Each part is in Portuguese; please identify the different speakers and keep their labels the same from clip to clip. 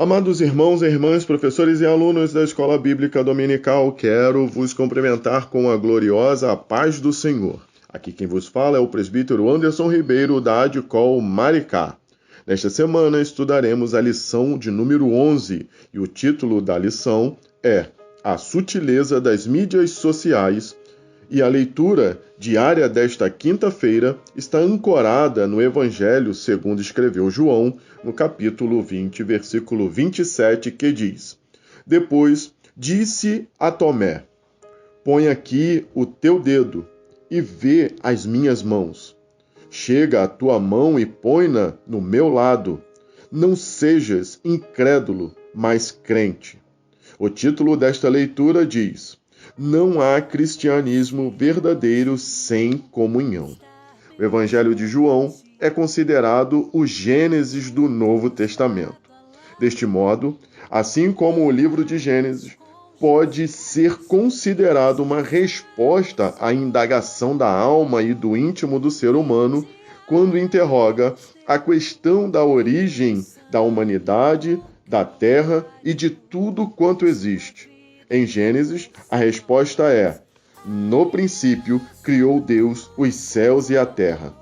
Speaker 1: Amados irmãos e irmãs, professores e alunos da Escola Bíblica Dominical, quero vos cumprimentar com a gloriosa paz do Senhor. Aqui quem vos fala é o presbítero Anderson Ribeiro, da Adcol Maricá. Nesta semana estudaremos a lição de número 11 e o título da lição é A Sutileza das Mídias Sociais, e a leitura diária desta quinta-feira está ancorada no Evangelho segundo escreveu João, no capítulo 20, versículo 27, que diz: Depois disse a Tomé: Põe aqui o teu dedo e vê as minhas mãos. Chega a tua mão e põe-na no meu lado. Não sejas incrédulo, mas crente. O título desta leitura diz: Não há cristianismo verdadeiro sem comunhão. O Evangelho de João é considerado o Gênesis do Novo Testamento. Deste modo, assim como o livro de Gênesis pode ser considerado uma resposta à indagação da alma e do íntimo do ser humano, quando interroga a questão da origem da humanidade, da terra e de tudo quanto existe. Em Gênesis, a resposta é: no princípio criou Deus os céus e a terra.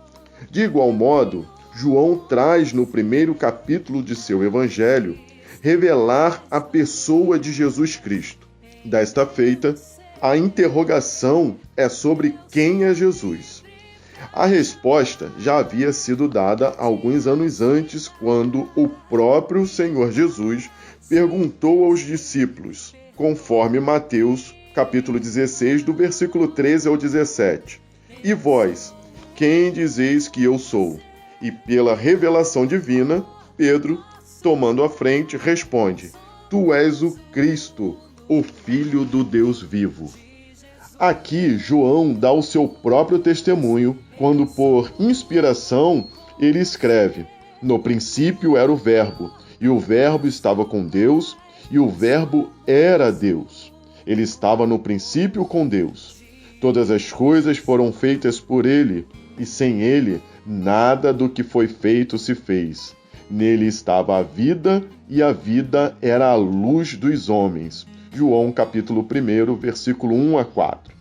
Speaker 1: De igual modo, João traz no primeiro capítulo de seu Evangelho revelar a pessoa de Jesus Cristo. Desta feita, a interrogação é sobre quem é Jesus. A resposta já havia sido dada alguns anos antes, quando o próprio Senhor Jesus perguntou aos discípulos, conforme Mateus, capítulo 16, do versículo 13 ao 17. E vós, quem dizeis que eu sou? E pela revelação divina, Pedro, tomando a frente, responde: Tu és o Cristo, o Filho do Deus vivo. Aqui, João dá o seu próprio testemunho, quando por inspiração ele escreve: No princípio era o Verbo, e o Verbo estava com Deus, e o Verbo era Deus. Ele estava no princípio com Deus. Todas as coisas foram feitas por ele, e sem ele, nada do que foi feito se fez. Nele estava a vida, e a vida era a luz dos homens. João capítulo 1, versículo 1 a 4.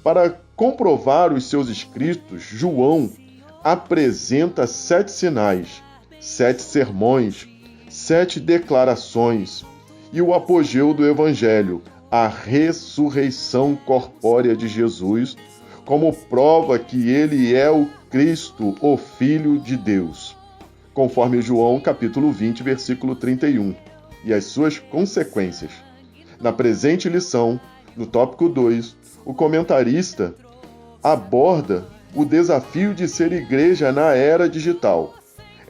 Speaker 1: Para comprovar os seus escritos, João apresenta 7 sinais, 7 sermões, 7 declarações e o apogeu do Evangelho, a ressurreição corpórea de Jesus, como prova que ele é o Cristo, o Filho de Deus, conforme João capítulo 20, versículo 31, e as suas consequências. Na presente lição, no tópico 2, o comentarista aborda o desafio de ser igreja na era digital.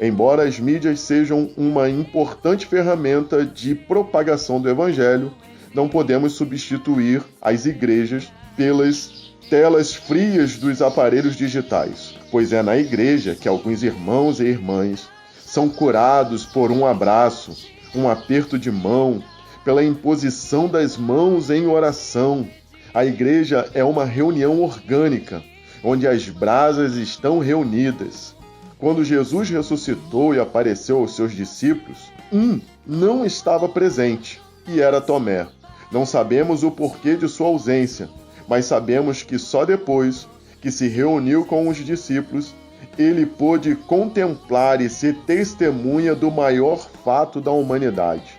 Speaker 1: Embora as mídias sejam uma importante ferramenta de propagação do Evangelho, não podemos substituir as igrejas pelas telas frias dos aparelhos digitais, pois é na igreja que alguns irmãos e irmãs são curados por um abraço, um aperto de mão, pela imposição das mãos em oração. A igreja é uma reunião orgânica, onde as brasas estão reunidas. Quando Jesus ressuscitou e apareceu aos seus discípulos, um não estava presente, e era Tomé. Não sabemos o porquê de sua ausência, mas sabemos que só depois que se reuniu com os discípulos, ele pôde contemplar e ser testemunha do maior fato da humanidade.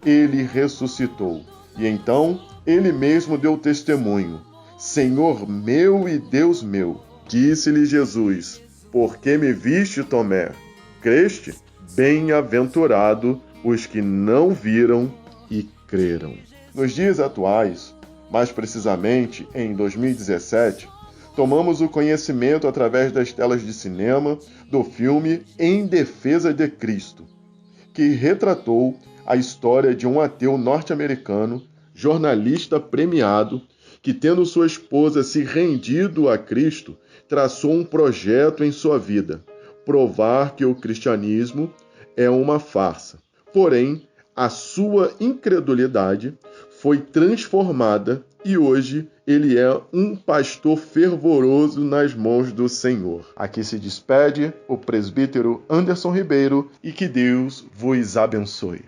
Speaker 1: Ele ressuscitou, e então ele mesmo deu testemunho: Senhor meu e Deus meu. Disse-lhe Jesus: Por que me viste, Tomé? Creste? Bem-aventurado os que não viram e creram. Nos dias atuais, mais precisamente em 2017, tomamos o conhecimento através das telas de cinema do filme Em Defesa de Cristo, que retratou a história de um ateu norte-americano, jornalista premiado, que, tendo sua esposa se rendido a Cristo, traçou um projeto em sua vida: provar que o cristianismo é uma farsa. Porém, a sua incredulidade foi transformada e hoje ele é um pastor fervoroso nas mãos do Senhor. Aqui se despede o presbítero Anderson Ribeiro e que Deus vos abençoe.